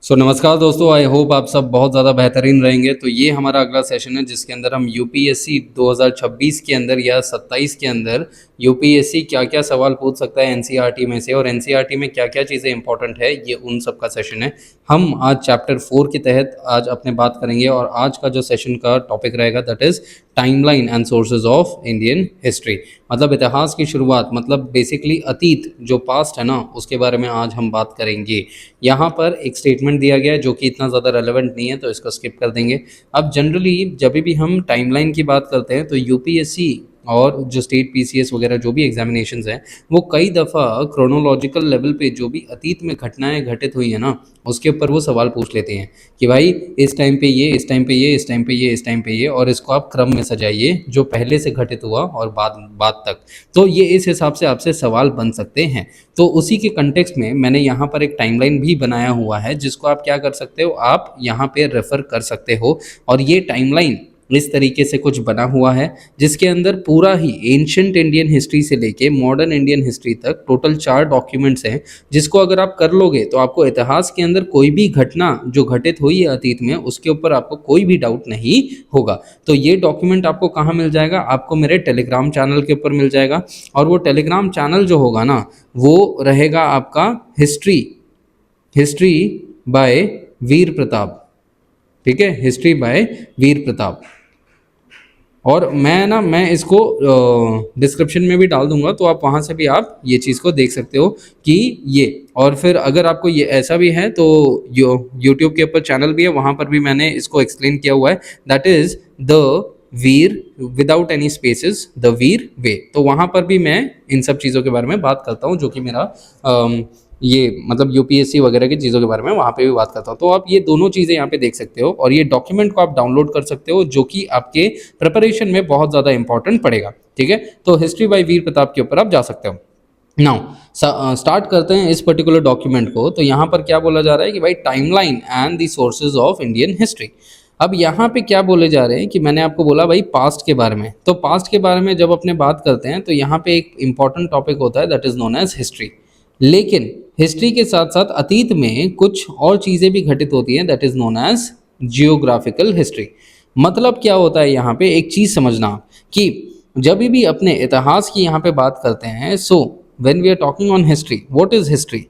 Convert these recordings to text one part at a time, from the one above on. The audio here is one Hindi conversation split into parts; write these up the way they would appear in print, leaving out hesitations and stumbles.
नमस्कार दोस्तों, आई होप आप सब बहुत ज़्यादा बेहतरीन रहेंगे। तो ये हमारा अगला सेशन है जिसके अंदर हम यूपीएससी 2026 के अंदर या 27 के अंदर यूपीएससी क्या क्या सवाल पूछ सकता है एनसीईआरटी में से, और एनसीईआरटी में क्या क्या चीज़ें इंपॉर्टेंट है, ये उन सब का सेशन है। हम आज चैप्टर 4 के तहत आज अपने बात करेंगे, और आज का जो सेशन का टॉपिक रहेगा that is timeline and sources of Indian history. मतलब इतिहास की शुरुआत, मतलब बेसिकली अतीत जो पास्ट है ना, उसके बारे में आज हम बात करेंगे। यहाँ पर एक स्टेटमेंट दिया गया है जो कि इतना ज़्यादा रेलेवेंट नहीं है, तो इसको स्किप कर देंगे। अब जनरली जब भी हम टाइमलाइन की बात करते हैं तो यूपीएससी और जो स्टेट पीसीएस वगैरह जो भी एग्जामिनेशंस हैं, वो कई दफ़ा क्रोनोलॉजिकल लेवल पे जो भी अतीत में घटनाएं घटित हुई है ना, उसके ऊपर वो सवाल पूछ लेते हैं कि भाई इस टाइम पे ये, इस टाइम पे ये, इस टाइम पे ये, इस टाइम पे ये, और इसको आप क्रम में सजाइए जो पहले से घटित हुआ और बाद तक। तो ये इस हिसाब से आपसे सवाल बन सकते हैं। तो उसी के कंटेक्स्ट में मैंने यहाँ पर एक टाइमलाइन भी बनाया हुआ है जिसको आप क्या कर सकते हो, आप यहाँ पे रेफ़र कर सकते हो। और ये टाइमलाइन इस तरीके से कुछ बना हुआ है जिसके अंदर पूरा ही एंशिएंट इंडियन हिस्ट्री से लेके मॉडर्न इंडियन हिस्ट्री तक टोटल 4 डॉक्यूमेंट्स हैं, जिसको अगर आप कर लोगे तो आपको इतिहास के अंदर कोई भी घटना जो घटित हुई है अतीत में, उसके ऊपर आपको कोई भी डाउट नहीं होगा। तो ये डॉक्यूमेंट आपको कहाँ मिल जाएगा? आपको मेरे टेलीग्राम चैनल के ऊपर मिल जाएगा। और वो टेलीग्राम चैनल जो होगा ना, वो रहेगा आपका हिस्ट्री बाय वीर प्रताप। ठीक है, हिस्ट्री बाय वीर प्रताप। और मैं इसको डिस्क्रिप्शन में भी डाल दूंगा, तो आप वहाँ से भी आप ये चीज़ को देख सकते हो कि ये। और फिर अगर आपको ये ऐसा भी है तो यूट्यूब के ऊपर चैनल भी है, वहाँ पर भी मैंने इसको एक्सप्लेन किया हुआ है, that is the veer without any spaces, the veer way. तो वहाँ पर भी मैं इन सब चीज़ों के बारे में बात करता हूँ, जो कि मेरा ये मतलब यूपीएससी वगैरह की चीज़ों के बारे में वहाँ पे भी बात करता हूँ। तो आप ये दोनों चीज़ें यहाँ पे देख सकते हो, और ये डॉक्यूमेंट को आप डाउनलोड कर सकते हो, जो कि आपके प्रिपरेशन में बहुत ज़्यादा इंपॉर्टेंट पड़ेगा। ठीक है, तो हिस्ट्री बाय वीर प्रताप के ऊपर आप जा सकते हो। नाउ स्टार्ट करते हैं इस पर्टिकुलर डॉक्यूमेंट को। तो यहाँ पर क्या बोला जा रहा है कि भाई timeline and the sources of Indian history. अब यहाँ पे क्या बोले जा रहे हैं कि मैंने आपको बोला भाई पास्ट के बारे में, तो पास्ट के बारे में जब अपने बात करते हैं तो यहाँ पे एक इंपॉर्टेंट टॉपिक होता है that is known as history. लेकिन हिस्ट्री के साथ साथ अतीत में कुछ और चीज़ें भी घटित होती हैं that is known as geographical history. मतलब क्या होता है यहाँ पे, एक चीज़ समझना कि जब भी अपने इतिहास की यहाँ पे बात करते हैं, so when we are talking on history, what is history?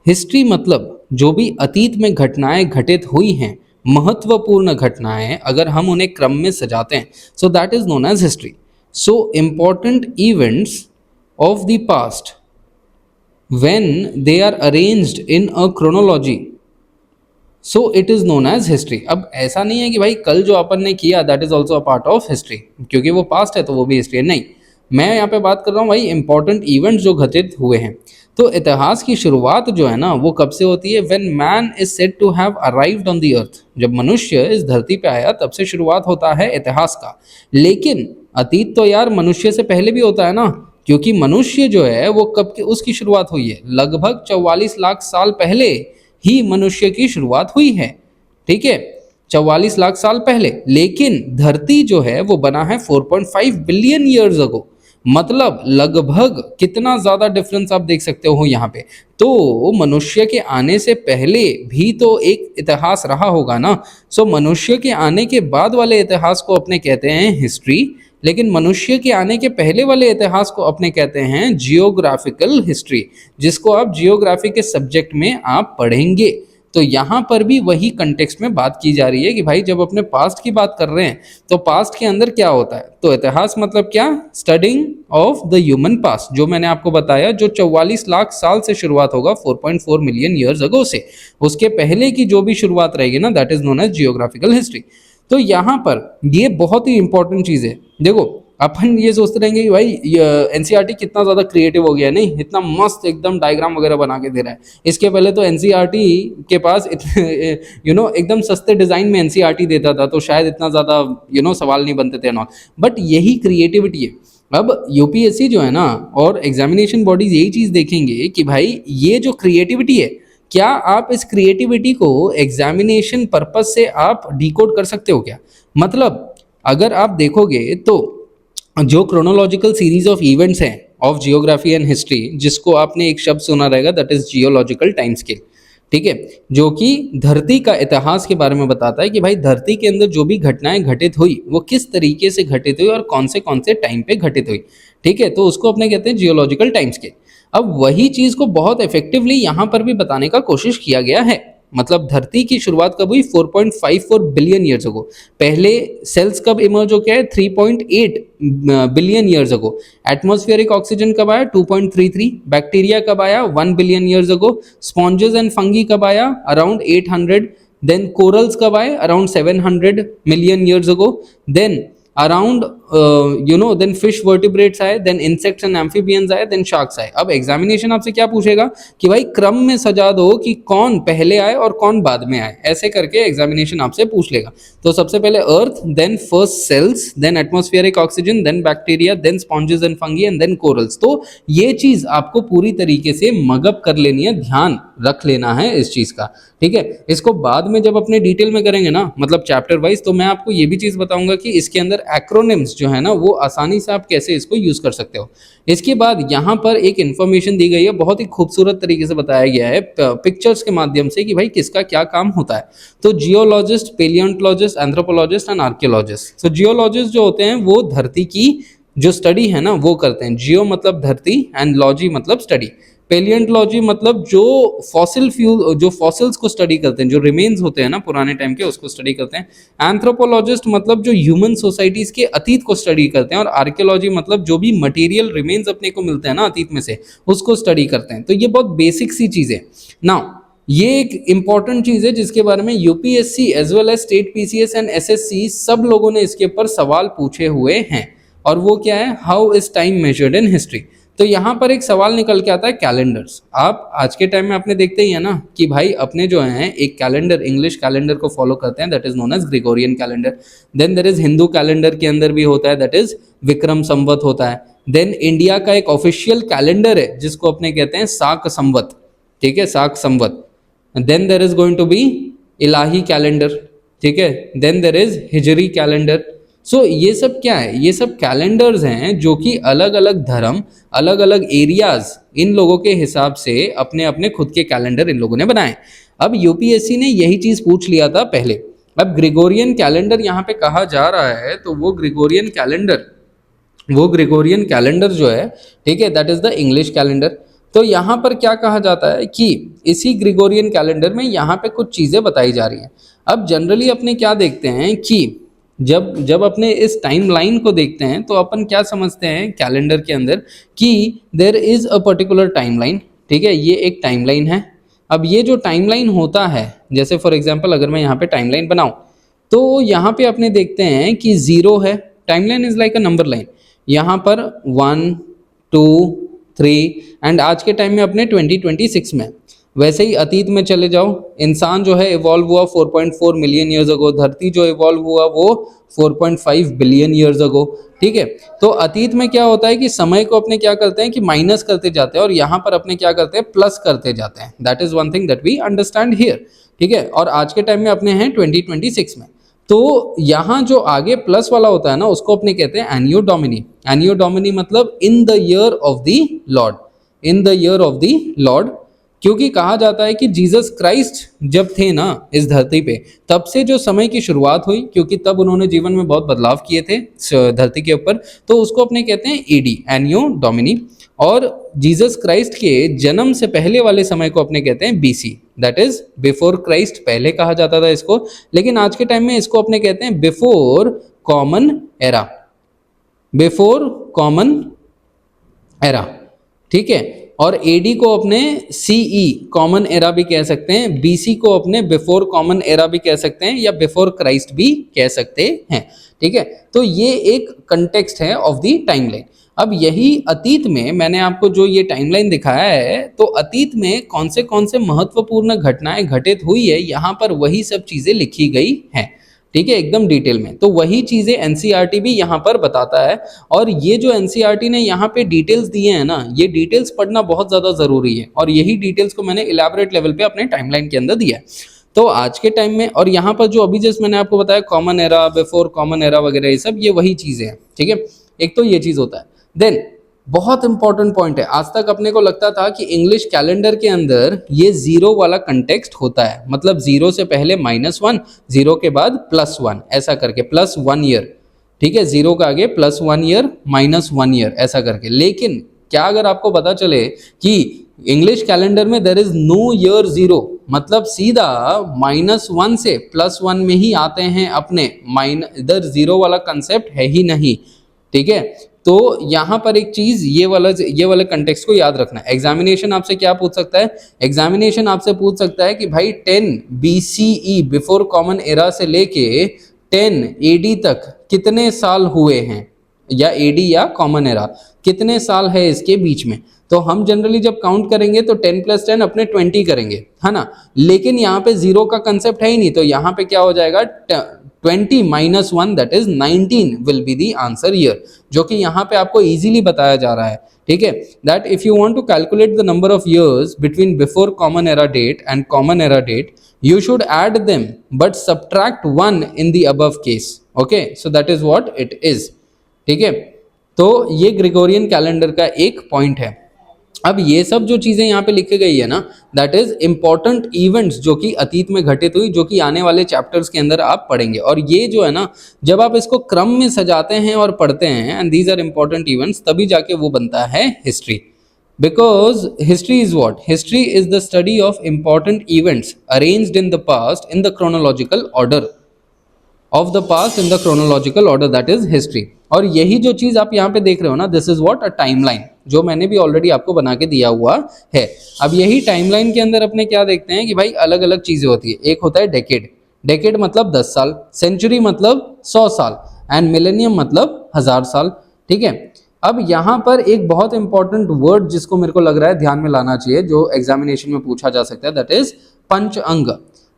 History मतलब जो भी अतीत में घटनाएं घटित हुई हैं, महत्वपूर्ण घटनाएं, अगर हम उन्हें क्रम में सजाते हैं, so that is known as history. So important events of the past when they are arranged in a chronology, so it is known as history। अब ऐसा नहीं है कि भाई कल जो अपन ने किया that is also a part of history, क्योंकि वो past है तो वो भी हिस्ट्री है, नहीं। मैं यहाँ पे बात कर रहा हूँ भाई इंपॉर्टेंट इवेंट्स जो घटित हुए हैं। तो इतिहास की शुरुआत जो है ना, वो कब से होती है? when man is said to have arrived on the earth, जब मनुष्य इस धरती पे आया तब से शुरुआत होता है इतिहास का। लेकिन अतीत तो यार मनुष्य से पहले भी होता है ना, क्योंकि मनुष्य जो है वो कब की उसकी शुरुआत हुई है? लगभग 44 लाख साल पहले ही मनुष्य की शुरुआत हुई है। ठीक है, 44 लाख साल पहले। लेकिन धरती जो है वो बना है 4.5 बिलियन ईयर्स अगो। मतलब लगभग कितना ज़्यादा डिफरेंस आप देख सकते हो यहाँ पे। तो मनुष्य के आने से पहले भी तो एक इतिहास रहा होगा ना। सो मनुष्य के आने के बाद वाले इतिहास को अपने कहते हैं हिस्ट्री, लेकिन मनुष्य के आने के पहले वाले इतिहास को अपने कहते हैं जियोग्राफिकल हिस्ट्री, जिसको आप जियोग्राफी के सब्जेक्ट में आप पढ़ेंगे। तो यहाँ पर भी वही कंटेक्स्ट में बात की जा रही है कि भाई जब अपने पास्ट की बात कर रहे हैं तो पास्ट के अंदर क्या होता है? तो इतिहास मतलब क्या? Studying of the human past, जो मैंने आपको बताया, जो 44 लाख साल से शुरुआत होगा 4.4 मिलियन ईयर्स अगो से, उसके पहले की जो भी शुरुआत रहेगी ना, that is known as geographical history. तो यहाँ पर ये बहुत ही इंपॉर्टेंट चीज़ है। देखो अपन ये सोचते रहेंगे कि भाई एनसीईआरटी कितना ज़्यादा क्रिएटिव हो गया, नहीं, इतना मस्त एकदम डायग्राम वगैरह बना के दे रहा है। इसके पहले तो एनसीईआरटी के पास एकदम सस्ते डिज़ाइन में एनसीईआरटी देता था, तो शायद इतना ज़्यादा सवाल नहीं बनते थे नॉन। बट यही क्रिएटिविटी है। अब यूपीएससी जो है ना और एग्जामिनेशन बॉडीज यही चीज़ देखेंगे कि भाई ये जो क्रिएटिविटी है, क्या आप इस क्रिएटिविटी को एग्जामिनेशन पर्पस से आप डिकोड कर सकते हो क्या? मतलब अगर आप देखोगे तो जो क्रोनोलॉजिकल सीरीज ऑफ इवेंट्स हैं ऑफ जियोग्राफी एंड हिस्ट्री, जिसको आपने एक शब्द सुना रहेगा that is geological time scale. ठीक है, जो कि धरती का इतिहास के बारे में बताता है कि भाई धरती के अंदर जो भी घटनाएं घटित हुई वो किस तरीके से घटित हुई और कौन से टाइम पे घटित हुई। ठीक है, तो उसको अपने कहते हैं जियोलॉजिकल टाइम स्केल। अब वही चीज को बहुत इफेक्टिवली यहाँ पर भी बताने का कोशिश किया गया है। मतलब धरती की शुरुआत कब हुई? 4.54 बिलियन ईयर्स अगो। पहले सेल्स कब इमर्ज हो गया है? 3.8 billion years ago. Atmospheric oxygen कब आया? 2.33। बैक्टीरिया कब आया? 1 billion years ago. Sponges and fungi कब आया? अराउंड 800। देन कोरल्स कब आए? Around 700 million years ago. Then around then fish vertebrates आए, देन इंसेक्ट्स एंड एम्फीबियंस आए, देन शार्क्स आए। अब एग्जामिनेशन आपसे क्या पूछेगा कि भाई क्रम में सजा दो कि कौन पहले आए और कौन बाद में आए, ऐसे करके एग्जामिनेशन आपसे पूछ लेगा। तो सबसे पहले earth, then first cells, then atmospheric oxygen, then bacteria, then sponges and fungi and then corals. तो ये चीज आपको पूरी तरीके से मगअप कर लेनी है, ध्यान रख लेना है इस चीज का। ठीक है, इसको बाद में जब अपने डिटेल में करेंगे ना, मतलब चैप्टर वाइज, तो मैं आपको ये भी चीज बताऊंगा कि इसके अंदर एक्रोनिम्स जो है ना वो आसानी से आप कैसे इसको यूज कर सकते हो। इसके बाद यहाँ पर एक इंफॉर्मेशन दी गई है, बहुत ही खूबसूरत तरीके से बताया गया है पिक्चर्स के माध्यम से कि भाई किसका क्या काम होता है। तो जियोलॉजिस्ट, पेलियोंटोलॉजिस्ट, एंथ्रोपोलॉजिस्ट एंड आर्कियोलॉजिस्ट। तो जियोलॉजिस्ट जो होते हैं वो धरती की जो स्टडी है ना वो करते हैं। जियो मतलब धरती एंड लॉजी मतलब स्टडी। पेलियंटोलॉजी मतलब जो फॉसिल फ्यूल, जो फॉसिल्स को स्टडी करते हैं, जो रिमेन्स होते हैं ना पुराने टाइम के, उसको स्टडी करते हैं। एंथ्रोपोलॉजिस्ट मतलब जो ह्यूमन सोसाइटीज के अतीत को स्टडी करते हैं। और आर्कियोलॉजी मतलब जो भी मटेरियल रिमेन्स अपने को मिलते हैं ना अतीत में से, उसको स्टडी करते हैं। तो ये बहुत बेसिक सी चीज़ है। नाउ ये एक इंपॉर्टेंट चीज है जिसके बारे में UPSC as well as state PCS and SSC सब लोगों ने इसके ऊपर सवाल पूछे हुए हैं। और वो क्या है? How is time measured in history. तो यहाँ पर एक सवाल निकल के आता है कैलेंडर्स। आप आज के टाइम में आपने देखते ही है ना कि भाई अपने जो हैं एक कैलेंडर, इंग्लिश कैलेंडर को फॉलो करते हैं, that is known as Gregorian calendar. Then there is Hindu calendar के अंदर भी होता है, दैट इज विक्रम संवत होता है। देन इंडिया का एक ऑफिशियल कैलेंडर है जिसको अपने कहते हैं साक संवत। ठीक है, Saka Samvat. Then there is going to be Ilahi calendar. ठीक है, then there is Hijri calendar. So ये सब क्या है? ये सब कैलेंडर्स हैं जो कि अलग अलग धर्म, अलग अलग एरियाज, इन लोगों के हिसाब से अपने अपने खुद के कैलेंडर इन लोगों ने बनाए। अब यूपीएससी ने यही चीज पूछ लिया था पहले। अब ग्रेगोरियन कैलेंडर यहाँ पे कहा जा रहा है, तो वो ग्रेगोरियन कैलेंडर जो है, ठीक है, that is the English calendar. तो यहाँ पर क्या कहा जाता है कि इसी ग्रेगोरियन कैलेंडर में यहाँ पे कुछ चीजें बताई जा रही हैं। अब जनरली अपने क्या देखते हैं कि जब अपने इस टाइम लाइन को देखते हैं तो अपन क्या समझते हैं कैलेंडर के अंदर कि there is a particular time line. ठीक है, ये एक टाइम लाइन है। अब ये जो टाइम लाइन होता है, जैसे फॉर एग्जांपल अगर मैं यहाँ पे टाइम लाइन बनाऊं तो यहाँ पे अपने देखते हैं कि 0 है। Time line is like a number line. यहाँ पर 1 2 3 एंड आज के टाइम में अपने 2026 में। वैसे ही अतीत में चले जाओ, इंसान जो है इवॉल्व हुआ 4.4 मिलियन ईयर्स अगो। धरती जो इवॉल्व हुआ वो 4.5 बिलियन ईयर्स अगो। ठीक है, तो अतीत में क्या होता है कि समय को अपने क्या करते हैं कि माइनस करते जाते हैं, और यहाँ पर अपने क्या करते हैं? प्लस करते जाते हैं। That is one thing that we understand here. ठीक है, और आज के टाइम में अपने हैं 2026 में। तो यहाँ जो आगे प्लस वाला होता है ना उसको अपने कहते हैं एनियो डोमिनी। एनियो डोमिनी मतलब in the year of the Lord. In the year of the Lord, क्योंकि कहा जाता है कि जीसस क्राइस्ट जब थे ना इस धरती पे, तब से जो समय की शुरुआत हुई, क्योंकि तब उन्होंने जीवन में बहुत बदलाव किए थे धरती के ऊपर, तो उसको अपने कहते हैं एडी, एनियो डोमिनी। और जीसस क्राइस्ट के जन्म से पहले वाले समय को अपने कहते हैं BC, that is before Christ पहले कहा जाता था इसको। लेकिन आज के टाइम में इसको अपने कहते हैं before common era. Before common era, ठीक है। और एडी को अपने सीई कॉमन एरा भी कह सकते हैं, बीसी को अपने बिफोर कॉमन एरा भी कह सकते हैं, या बिफोर क्राइस्ट भी कह सकते हैं। ठीक है, तो ये एक कंटेक्स्ट है ऑफ द टाइमलाइन। अब यही अतीत में मैंने आपको जो ये टाइमलाइन दिखाया है, तो अतीत में कौन से महत्वपूर्ण घटनाएं घटित हुई है, यहाँ पर वही सब चीजें लिखी गई हैं। ठीक है, एकदम डिटेल में। तो वही चीजें एनसीईआरटी भी यहाँ पर बताता है। और ये जो एनसीईआरटी ने यहाँ पे डिटेल्स दिए हैं ना, ये डिटेल्स पढ़ना बहुत ज्यादा जरूरी है, और यही डिटेल्स को मैंने इलेबोरेट लेवल पे अपने टाइमलाइन के अंदर दिया है। तो आज के टाइम में, और यहाँ पर जो अभी जस्ट मैंने आपको बताया common era, before common era वगैरह, ये सब ये वही चीजें हैं। ठीक है, एक तो ये चीज होता है। देन बहुत इंपॉर्टेंट पॉइंट है। आज तक अपने को लगता था कि इंग्लिश कैलेंडर के अंदर ये जीरो वाला कंटेक्स्ट होता है, मतलब जीरो से पहले -1, जीरो के बाद +1, ऐसा करके +1 ईयर, ठीक है, जीरो का आगे +1 ईयर, -1 ईयर, ऐसा करके। लेकिन क्या अगर आपको पता चले कि इंग्लिश कैलेंडर में there is no year zero, मतलब सीधा -1 से +1 में ही आते हैं अपने, इधर जीरो वाला कंसेप्ट है ही नहीं, ठीक है। तो यहां पर एक चीज ये वाले कंटेक्स्ट को याद रखना है। एग्जामिनेशन आपसे क्या पूछ सकता है, एग्जामिनेशन आपसे पूछ सकता है कि भाई 10 BCE बिफोर कॉमन एरा से लेके 10 AD तक कितने साल हुए हैं, या AD या कॉमन एरा कितने साल है इसके बीच में। तो हम जनरली जब काउंट करेंगे तो 10 + 10 अपने 20 करेंगे, है ना। लेकिन यहाँ पे जीरो का कंसेप्ट है ही नहीं, तो यहाँ पे क्या हो जाएगा, 20 - 1 that is 19 will be the answer year, जो कि यहाँ पे आपको इजीली बताया जा रहा है, ठीक है। That if you want to calculate the number of years between before common era date and common era date, you should add them but subtract 1 in the above case, okay, so that is what it is, ठीक है। तो ये ग्रेगोरियन कैलेंडर का एक पॉइंट है। अब ये सब जो चीजें यहाँ पे लिखी गई है ना, दैट इज इंपॉर्टेंट इवेंट्स जो कि अतीत में घटित हुई, जो कि आने वाले चैप्टर्स के अंदर आप पढ़ेंगे। और ये जो है ना, जब आप इसको क्रम में सजाते हैं और पढ़ते हैं, and these are important events, तभी जाके वो बनता है history. Because history is what? History is the study of important events arranged in the past in the chronological order. Of the past in the chronological order, that is history. और यही जो चीज आप यहाँ पे देख रहे हो ना, this is what, a timeline, जो मैंने भी ऑलरेडी आपको बना के दिया हुआ है। अब यही टाइमलाइन के अंदर अपने क्या देखते हैं कि भाई अलग अलग चीजें होती है। एक होता है डेकेड, डेकेड मतलब 10 साल, सेंचुरी मतलब 100 साल, एंड मिलेनियम मतलब 1000 साल, ठीक है। अब यहाँ पर एक बहुत इंपॉर्टेंट वर्ड जिसको मेरे को लग रहा है ध्यान में लाना चाहिए, जो एग्जामिनेशन में पूछा जा सकता है, दैट इज पंचांग।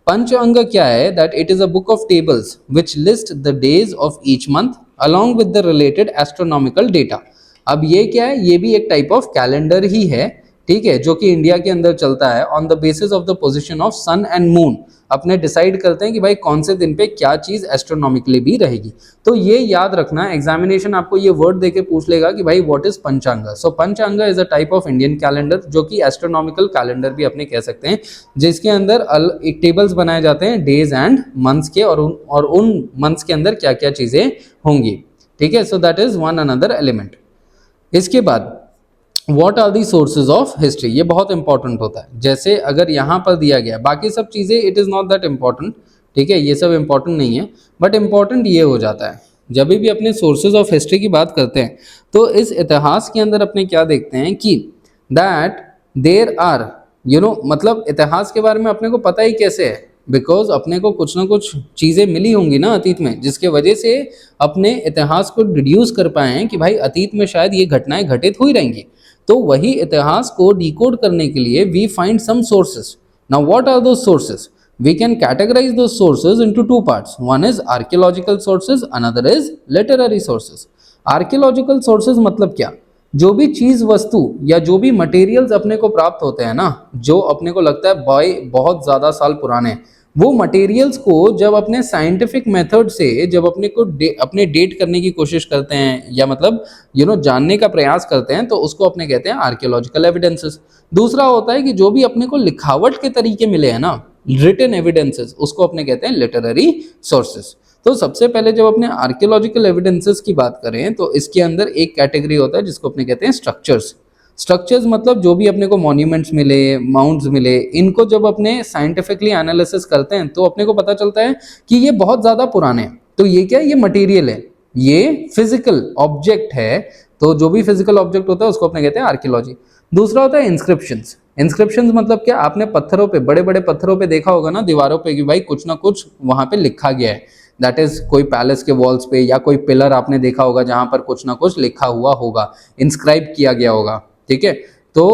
पंचांग क्या है, that it is a book of tables which list the days of each month along with the related astronomical data. अब ये क्या है, ये भी एक टाइप ऑफ कैलेंडर ही है, ठीक है, जो कि इंडिया के अंदर चलता है on the basis of the position of sun and moon. अपने डिसाइड करते हैं कि भाई कौन से दिन पे क्या चीज एस्ट्रोनॉमिकली भी रहेगी। तो ये याद रखना, एग्जामिनेशन आपको ये वर्ड देके पूछ लेगा कि भाई व्हाट इज पंचांग। सो पंचांग is a type of Indian calendar, जो कि एस्ट्रोनॉमिकल कैलेंडर भी अपने कह सकते हैं, जिसके अंदर एक टेबल्स बनाए जाते हैं डेज एंड मंथ्स के, और उन मंथ्स के अंदर क्या क्या चीजें होंगी, ठीक है। So that is one another element. इसके बाद What are the sources of history? ये बहुत इंपॉर्टेंट होता है। जैसे अगर यहाँ पर दिया गया, बाकी सब चीज़ें it is not that important, ठीक है, ये सब इम्पॉर्टेंट नहीं है, बट इम्पॉर्टेंट ये हो जाता है जब भी अपने सोर्सेज ऑफ हिस्ट्री की बात करते हैं, तो इस इतिहास के अंदर अपने क्या देखते हैं कि दैट देर आर मतलब इतिहास के बारे में अपने को पता ही कैसे है, बिकॉज अपने को कुछ ना कुछ चीज़ें मिली होंगी ना अतीत में, जिसके वजह से अपने इतिहास को डिड्यूस कर पाए हैं कि भाई अतीत में शायद ये घटनाएं घटित हुई रहेंगी। तो वही इतिहास को डिकोड करने के लिए we find some sources. Now what are those sources? We can categorise those sources into two parts. One is archaeological sources, another is literary sources. Archaeological sources मतलब क्या? जो भी चीज वस्तु या जो भी मटेरियल्स अपने को प्राप्त होते हैं ना, जो अपने को लगता है भाई बहुत ज्यादा साल पुराने, वो मटेरियल्स को जब अपने साइंटिफिक मेथड से जब अपने को अपने डेट करने की कोशिश करते हैं, या मतलब जानने का प्रयास करते हैं, तो उसको अपने कहते हैं आर्कियोलॉजिकल एविडेंसेस। दूसरा होता है कि जो भी अपने को लिखावट के तरीके मिले हैं ना, रिटन एविडेंसेस, उसको अपने कहते हैं लिटरेरी सोर्सेस। तो सबसे पहले जब अपने आर्कियोलॉजिकल एविडेंसेस की बात करें, तो इसके अंदर एक कैटेगरी होता है जिसको अपने कहते हैं स्ट्रक्चर्स। स्ट्रक्चर्स मतलब जो भी अपने को मॉन्यूमेंट्स मिले, माउंट्स मिले, इनको जब अपने साइंटिफिकली एनालिसिस करते हैं तो अपने को पता चलता है कि ये बहुत ज़्यादा पुराने हैं। तो ये क्या है? ये मटेरियल है, ये फिजिकल ऑब्जेक्ट है। तो जो भी फिजिकल ऑब्जेक्ट होता है उसको अपने कहते हैं आर्कियोलॉजी। दूसरा होता है इंस्क्रिप्शंस। इंस्क्रिप्शंस मतलब क्या? आपने पत्थरों पे, बड़े बड़े पत्थरों पे देखा होगा ना, दीवारों पे, कि भाई कुछ ना कुछ वहां पे लिखा गया है। दैट इज कोई पैलेस के वॉल्स पे या कोई पिलर आपने देखा होगा जहां पर कुछ ना कुछ लिखा हुआ होगा, इंस्क्राइब किया गया होगा, ठीक है। तो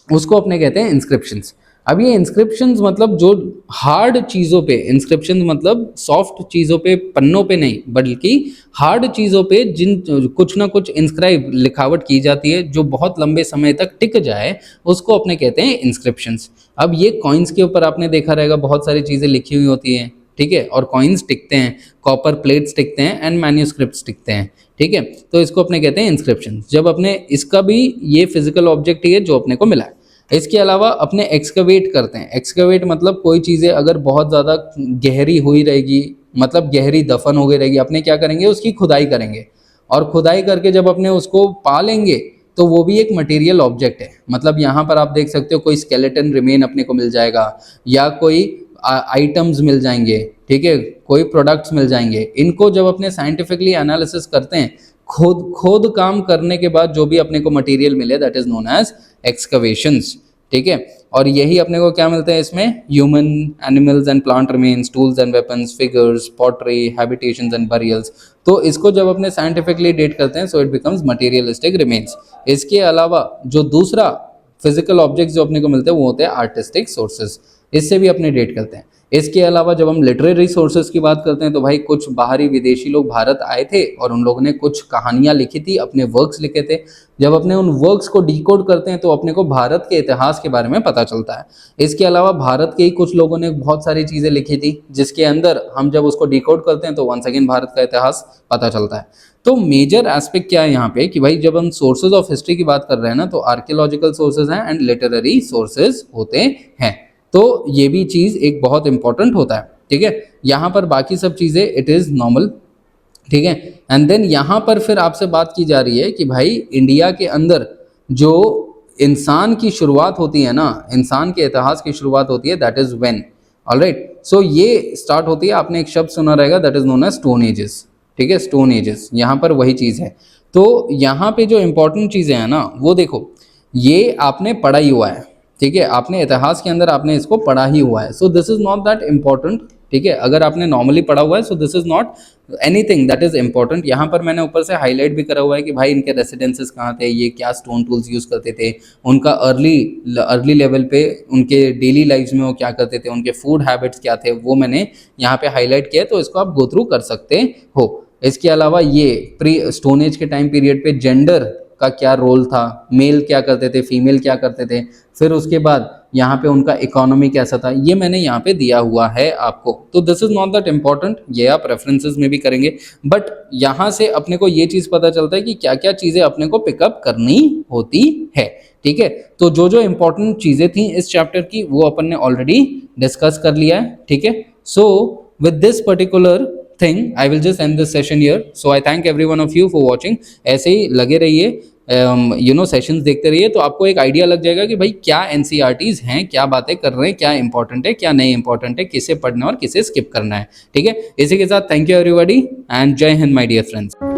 उसको अपने कहते हैं इंस्क्रिप्शंस। अब ये इंस्क्रिप्शंस मतलब जो हार्ड चीज़ों पे, इंस्क्रिप्शंस मतलब सॉफ्ट चीज़ों पे, पन्नों पे नहीं, बल्कि हार्ड चीज़ों पे जिन कुछ ना कुछ इंस्क्राइब, लिखावट की जाती है जो बहुत लंबे समय तक टिक जाए, उसको अपने कहते हैं इंस्क्रिप्शंस। अब ये कॉइन्स के ऊपर आपने देखा रहेगा बहुत सारी चीज़ें लिखी हुई होती हैं, ठीक है, और कॉइन्स टिकते हैं, कॉपर प्लेट्स टिकते हैं एंड मैन्यूस्क्रिप्ट्स टिकते हैं, ठीक है। तो इसको अपने कहते हैं इंस्क्रिप्शन। जब अपने इसका भी ये फिजिकल ऑब्जेक्ट ही है जो अपने को मिला है। इसके अलावा अपने एक्सकवेट करते हैं। एक्सकवेट मतलब कोई चीज़ें अगर बहुत ज़्यादा गहरी हुई रहेगी, मतलब गहरी दफन हो गई रहेगी, अपने क्या करेंगे, उसकी खुदाई करेंगे, और खुदाई करके जब अपने उसको पा लेंगे तो वो भी एक मटेरियल ऑब्जेक्ट है। मतलब यहाँ पर आप देख सकते हो कोई स्केलेटन रिमेन अपने को मिल जाएगा, या कोई आइटम्स मिल जाएंगे, ठीक है, कोई प्रोडक्ट्स मिल जाएंगे। इनको जब अपने साइंटिफिकली एनालिसिस करते हैं, खोद काम करने के बाद जो भी अपने को मटेरियल मिले, that is known as excavations, ठीक है। और यही अपने को क्या मिलते हैं इसमें, human, animals and plant remains, tools and weapons, figures, pottery, habitations and burials. तो इसको जब अपने साइंटिफिकली डेट करते हैं, so it becomes materialistic remains. इसके अलावा जो दूसरा फिजिकल ऑब्जेक्ट्स जो अपने को मिलते हैं वो होते हैं आर्टिस्टिक सोर्सेज, इससे भी अपने डेट करते हैं। इसके अलावा जब हम लिटरेरी सोर्सेज की बात करते हैं तो भाई कुछ बाहरी विदेशी लोग भारत आए थे और उन लोगों ने कुछ कहानियां लिखी थी, अपने वर्क्स लिखे थे। जब अपने उन वर्क्स को डिकोड करते हैं तो अपने को भारत के इतिहास के बारे में पता चलता है। इसके अलावा भारत के ही कुछ लोगों ने बहुत सारी चीज़ें लिखी थी जिसके अंदर हम जब उसको डिकोड करते हैं तो वंस अगेन भारत का इतिहास पता चलता है। तो मेजर एस्पेक्ट क्या है यहाँ पे कि भाई जब हम सोर्सेज ऑफ हिस्ट्री की बात कर रहे हैं ना, तो आर्कियोलॉजिकल सोर्सेज हैं एंड लिटरेरी सोर्सेज होते हैं। तो ये भी चीज़ एक बहुत इंपॉर्टेंट होता है, ठीक है। यहाँ पर बाकी सब चीज़ें इट इज़ नॉर्मल, ठीक है। एंड देन यहाँ पर फिर आपसे बात की जा रही है कि भाई इंडिया के अंदर जो इंसान की शुरुआत होती है ना, इंसान के इतिहास की शुरुआत होती है, that is when, alright. So ये स्टार्ट होती है, आपने एक शब्द सुना रहेगा, that is known as stone ages, ठीक है, स्टोन एजेस। यहाँ पर वही चीज़ है। तो यहाँ पे जो इंपॉर्टेंट चीज़ें हैं ना, वो देखो, ये आपने पढ़ा ही हुआ है, ठीक है, आपने इतिहास के अंदर आपने इसको पढ़ा ही हुआ है। So this is not that important, ठीक है। अगर आपने नॉर्मली पढ़ा हुआ है so this is not anything that is important. यहाँ पर मैंने ऊपर से हाईलाइट भी करा हुआ है कि भाई इनके रेसिडेंसेस कहाँ थे, ये क्या स्टोन टूल्स यूज़ करते थे, उनका अर्ली लेवल पे उनके डेली लाइफ्स में वो क्या करते थे, उनके फूड हैबिट्स क्या थे, वो मैंने यहाँ पे हाईलाइट किया है, तो इसको आप गो थ्रू कर सकते हो। इसके अलावा ये प्री स्टोन एज के टाइम पीरियड पे जेंडर का क्या रोल था, मेल क्या करते थे, फीमेल क्या करते थे, फिर उसके बाद यहाँ पे उनका इकोनॉमी कैसा था, ये मैंने यहाँ पे दिया हुआ है आपको। तो this is not that important, ये आप रेफरेंसेस में भी करेंगे, बट यहाँ से अपने को ये चीज़ पता चलता है कि क्या क्या चीज़ें अपने को पिकअप करनी होती है, ठीक है। तो जो जो इंपॉर्टेंट चीज़ें थी इस चैप्टर की वो अपन ने ऑलरेडी डिस्कस कर लिया है, ठीक है। So with this particular thing I will just end this session here. So I thank every one of you for watching. ऐसे ही लगे रहिए, सेशंस देखते रहिए, तो आपको एक आइडिया लग जाएगा कि भाई क्या एनसीईआरटीज हैं, क्या बातें कर रहे हैं, क्या इंपॉर्टेंट है, क्या नहीं इंपॉर्टेंट है, किसे पढ़ना और किसे स्किप करना है, ठीक है। इसी के साथ थैंक यू एवरीबॉडी एंड जय हिंद माय डियर फ्रेंड्स।